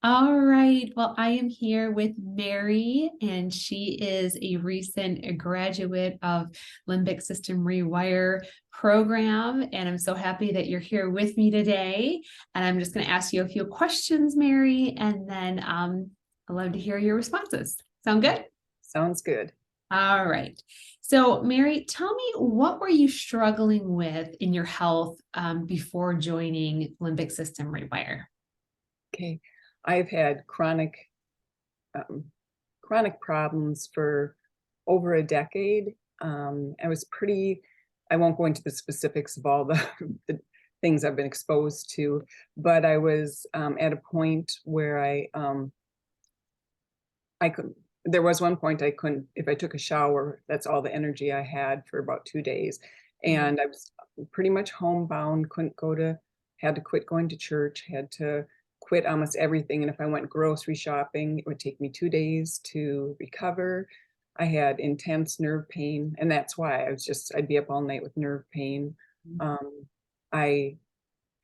All right. Well, I am here with Mary, and she is a recent graduate of Limbic System Rewire program. And I'm so happy that you're here with me today. And I'm just going to ask you a few questions, Mary, and then I'd love to hear your responses. Sound good? Sounds good. All right. So, Mary, tell me, what were you struggling with in your health before joining Limbic System Rewire? Okay. I've had um, chronic problems for over a decade. I won't go into the specifics of all the things I've been exposed to, but I was at a point where I could, there was one point I couldn't, if I took a shower, that's all the energy I had for about 2 days. And I was pretty much homebound, had to quit going to church, had to quit almost everything. And if I went grocery shopping, it would take me 2 days to recover. I had intense nerve pain, and that's why I'd be up all night with nerve pain. I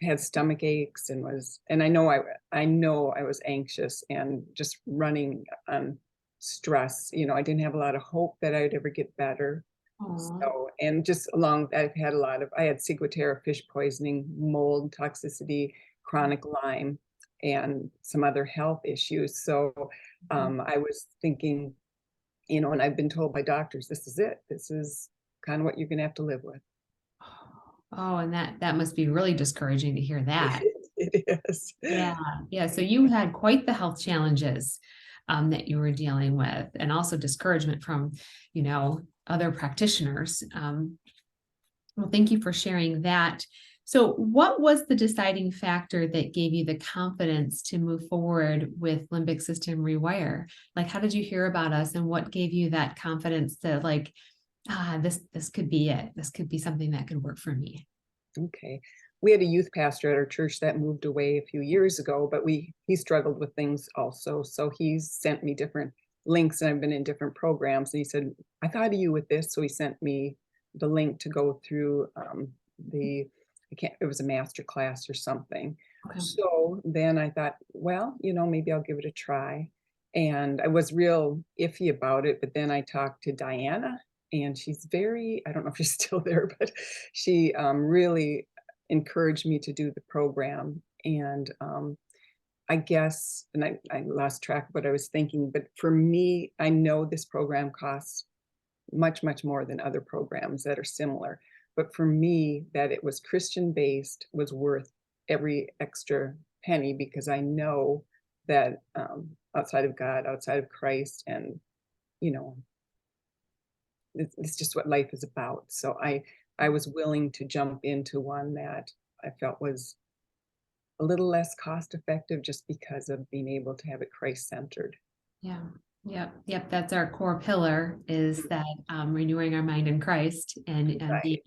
had stomach aches and I know I was anxious and just running on stress. I didn't have a lot of hope that I'd ever get better. Aw. So, and just I had ciguatera, fish poisoning, mold, toxicity, chronic Lyme, and some other health issues. So, I was thinking, and I've been told by doctors, this is it. This is kind of what you're going to have to live with. Oh, and that must be really discouraging to hear that. It is. Yeah, yeah. So you had quite the health challenges that you were dealing with, and also discouragement from, other practitioners. Well, thank you for sharing that. So, what was the deciding factor that gave you the confidence to move forward with Limbic System Rewire? Like, how did you hear about us, and what gave you that confidence to this could be it. This could be something that could work for me. Okay. We had a youth pastor at our church that moved away a few years ago, but he struggled with things also. So he sent me different links, and I've been in different programs. And he said, I thought of you with this. So he sent me the link to go through it was a master class or something. Okay. So then I thought, well, maybe I'll give it a try. And I was real iffy about it, but then I talked to Diana, and I don't know if she's still there, but she really encouraged me to do the program. And I guess, and I lost track of what I was thinking, but for me, I know this program costs much, much more than other programs that are similar. But for me, that it was Christian based was worth every extra penny, because I know that outside of God, outside of Christ, and you know, it's just what life is about. So I was willing to jump into one that I felt was a little less cost effective, just because of being able to have it Christ centered. Yeah. Yep. That's our core pillar, is that renewing our mind in Christ, and Right.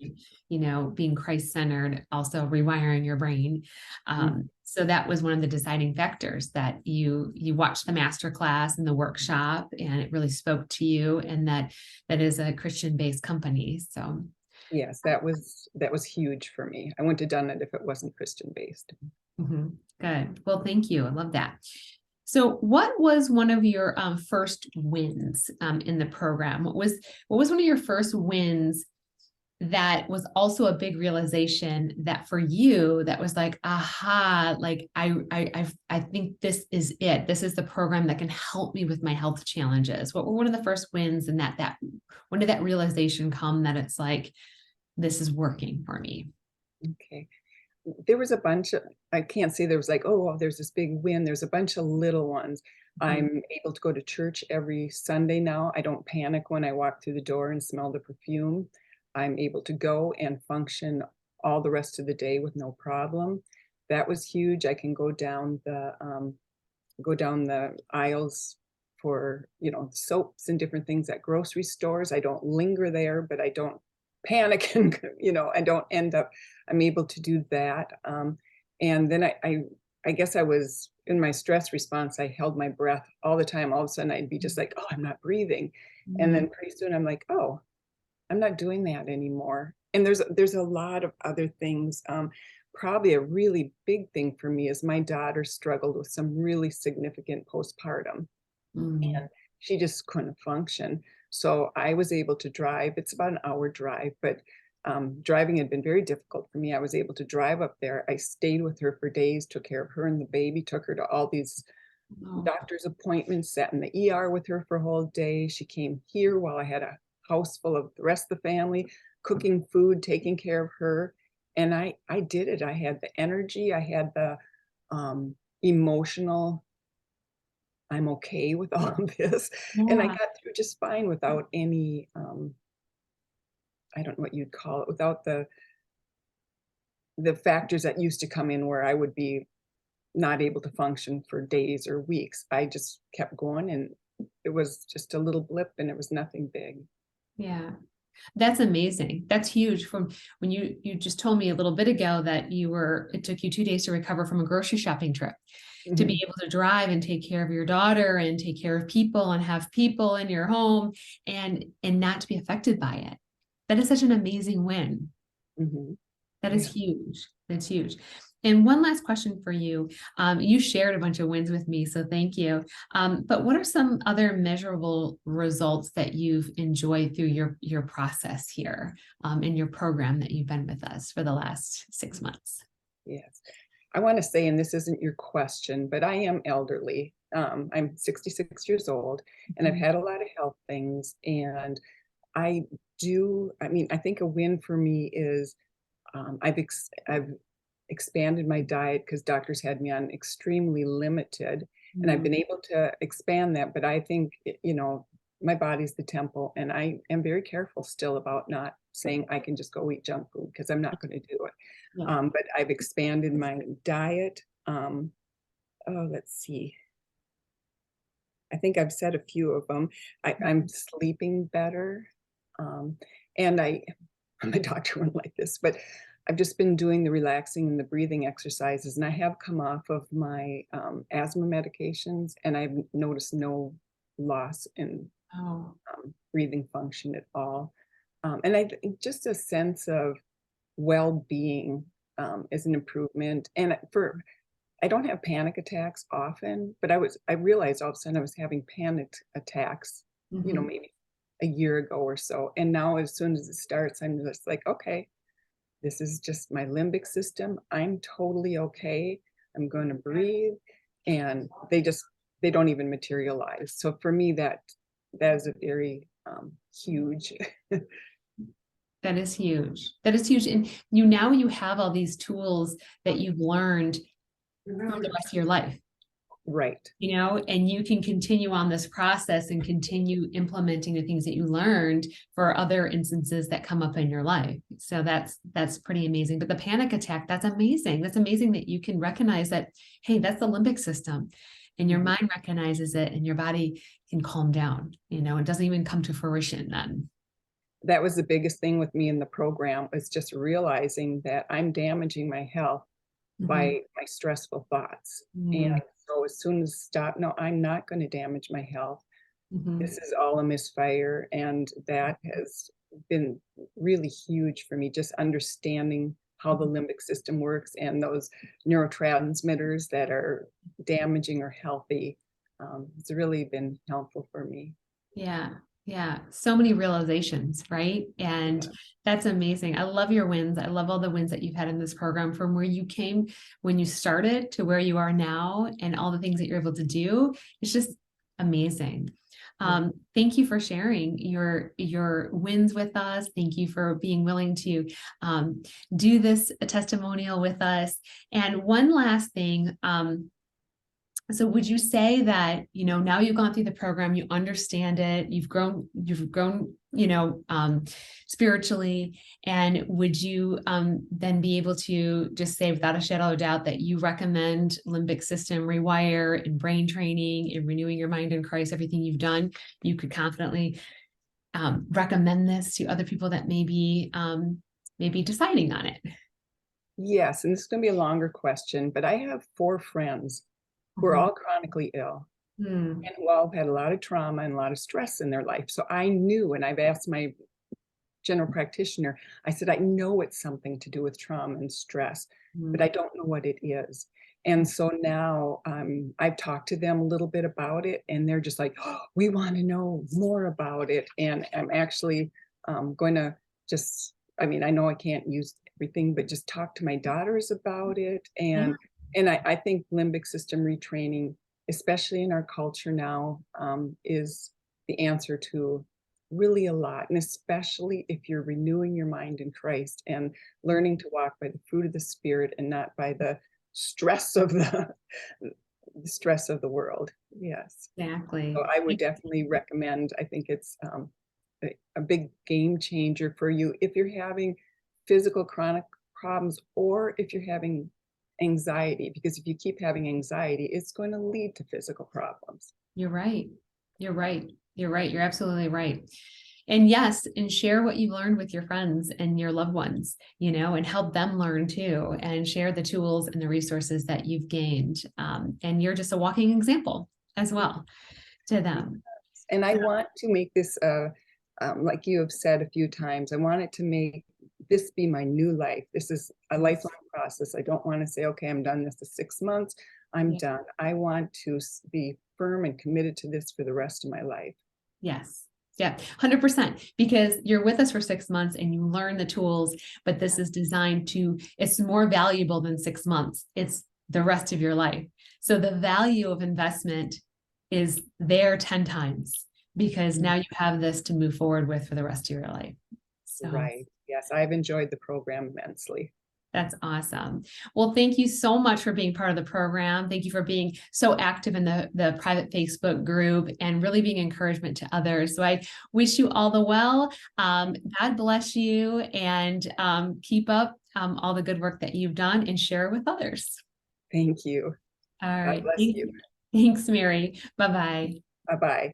being Christ centered, also rewiring your brain. Mhm. So that was one of the deciding factors, that you watched the master class and the workshop, and it really spoke to you, and that is a Christian based company. So Yes, that was huge for me. I wouldn't have done it if it wasn't Christian based. good. Well, thank you. I love that. So, what was one of your first wins in the program? What was one of your first wins that was also a big realization, that for you, that was like, aha, like I think this is it. This is the program that can help me with my health challenges. What were one of the first wins, and that when did that realization come, that it's like, this is working for me? Okay. There was a bunch of, I can't say there was like, oh, well, there's this big win. There's a bunch of little ones. Mhm. I'm able to go to church every Sunday now. I don't panic when I walk through the door and smell the perfume. I'm able to go and function all the rest of the day with no problem. That was huge. I can go down the aisles for soaps and different things at grocery stores. I don't linger there, but I don't panic, and I don't end up. I'm able to do that. And then I guess I was in my stress response, I held my breath all the time. All of a sudden I'd be just like, oh, I'm not breathing. And Mm. then pretty soon I'm like, oh, I'm not doing that anymore. And there's a lot of other things. probably a really big thing for me is my daughter struggled with some really significant postpartum, Mm. and she just couldn't function. So I was able to drive. It's about an hour drive, but driving had been very difficult for me. I was able to drive up there. I stayed with her for days, took care of her and the baby, took her to all these Oh, doctor's appointments, sat in the ER with her for a whole day. She came here while I had a house full of the rest of the family, cooking food, taking care of her. And I did it. I had the energy, I had the emotional, I'm okay with all of this. And I yeah. got through just fine without any, I don't know what you'd call it, without the factors that used to come in where I would be not able to function for days or weeks. I just kept going, and it was just a little blip and it was nothing big. Yeah. That's amazing. That's huge. From when you just told me a little bit ago that it took you 2 days to recover from a grocery shopping trip, to be Mhm, able to drive and take care of your daughter and take care of people and have people in your home and not to be affected by it. That is such an amazing win. mhm, That is yeah. huge. That's huge. And one last question for you. You shared a bunch of wins with me, so thank you. But what are some other measurable results that you've enjoyed through your process here in your program that you've been with us for the last 6 months? Yes. I want to say, and this isn't your question, but I am elderly. I'm 66 years old, and I've Mhm. had a lot of health things. And I I mean, I think a win for me is I've expanded my diet because doctors had me on extremely limited, and I've Mm. been able to expand that. But I think, my body's the temple, and I am very careful still about not saying I can just go eat junk food because I'm not going to do it. Yeah. But I've expanded my diet. Oh, let's see. I think I've said a few of them. I'm sleeping better. Um, and my doctor wouldn't like this, but I've just been doing the relaxing and the breathing exercises, and I have come off of my asthma medications, and I've noticed no loss in Oh, breathing function at all. And I think just a sense of well-being is an improvement. And I don't have panic attacks often, but I realized all of a sudden I was having panic attacks, mhm. maybe a year ago or so. And now as soon as it starts, I'm just like, okay, this is just my limbic system. I'm totally okay. I'm going to breathe. And they don't even materialize. So for me, that is a very huge. That is huge. That is huge. And you have all these tools that you've learned for the rest of your life. Right. And you can continue on this process and continue implementing the things that you learned for other instances that come up in your life. So that's pretty amazing. But the panic attack, that's amazing. That's amazing that you can recognize that, hey, that's the limbic system. And your Mhm. mind recognizes it and your body can calm down. It doesn't even come to fruition then. That was the biggest thing with me in the program, was just realizing that I'm damaging my health Mhm. by my stressful thoughts. And Mm. so as soon as stop, no, I'm not going to damage my health. Mhm. This is all a misfire. And that has been really huge for me, just understanding how the limbic system works and those neurotransmitters that are damaging or healthy. It's really been helpful for me. Yeah. Yeah. So many realizations, right? And that's amazing. I love your wins. I love all the wins that you've had in this program, from where you came when you started to where you are now and all the things that you're able to do. It's just amazing. Yeah. Thank you for sharing your wins with us. Thank you for being willing to do this testimonial with us. And one last thing, so would you say that, now you've gone through the program, you understand it, you've grown, spiritually, and would you then be able to just say without a shadow of doubt that you recommend Limbic System Rewire and brain training and renewing your mind in Christ, everything you've done, you could confidently recommend this to other people that maybe deciding on it? Yes, and this is going to be a longer question, but I have 4 friends who are Mhm. all chronically ill Hmm. and who all had a lot of trauma and a lot of stress in their life. So I knew, and I've asked my general practitioner, I said, I know it's something to do with trauma and stress, but I don't know what it is. And so now I've talked to them a little bit about it, and they're just like, oh, we want to know more about it. And I'm actually going to just, I mean, I know I can't use everything, but just talk to my daughters about it. And I think limbic system retraining, especially in our culture now, is the answer to really a lot. And especially if you're renewing your mind in Christ and learning to walk by the fruit of the Spirit and not by the stress of the stress of the world. Yes. Exactly. So I would definitely recommend, I think it's a big game changer for you if you're having physical chronic problems or if you're having anxiety, because if you keep having anxiety, it's going to lead to physical problems. You're right. You're right. You're right. You're absolutely right. And yes, and share what you've learned with your friends and your loved ones, you know, and help them learn too, and share the tools and the resources that you've gained. And you're just a walking example as well to them. And I want to make this, like you have said a few times, I want it to make this be my new life. This is a lifelong process. I don't want to say, okay, I'm done this for 6 months. I'm done. I want to be firm and committed to this for the rest of my life. Yes. Yeah, 100%, because you're with us for 6 months and you learn the tools, but this is designed to, it's more valuable than 6 months. It's the rest of your life. So the value of investment is there 10 times because now you have this to move forward with for the rest of your life. So. Right. Yes, I've enjoyed the program immensely. That's awesome. Well, thank you so much for being part of the program. Thank you for being so active in the private Facebook group and really being encouragement to others. So I wish you all the well. God bless you, and keep up all the good work that you've done and share with others. Thank you. All right. God bless you. Thanks, Mary. Bye-bye. Bye-bye.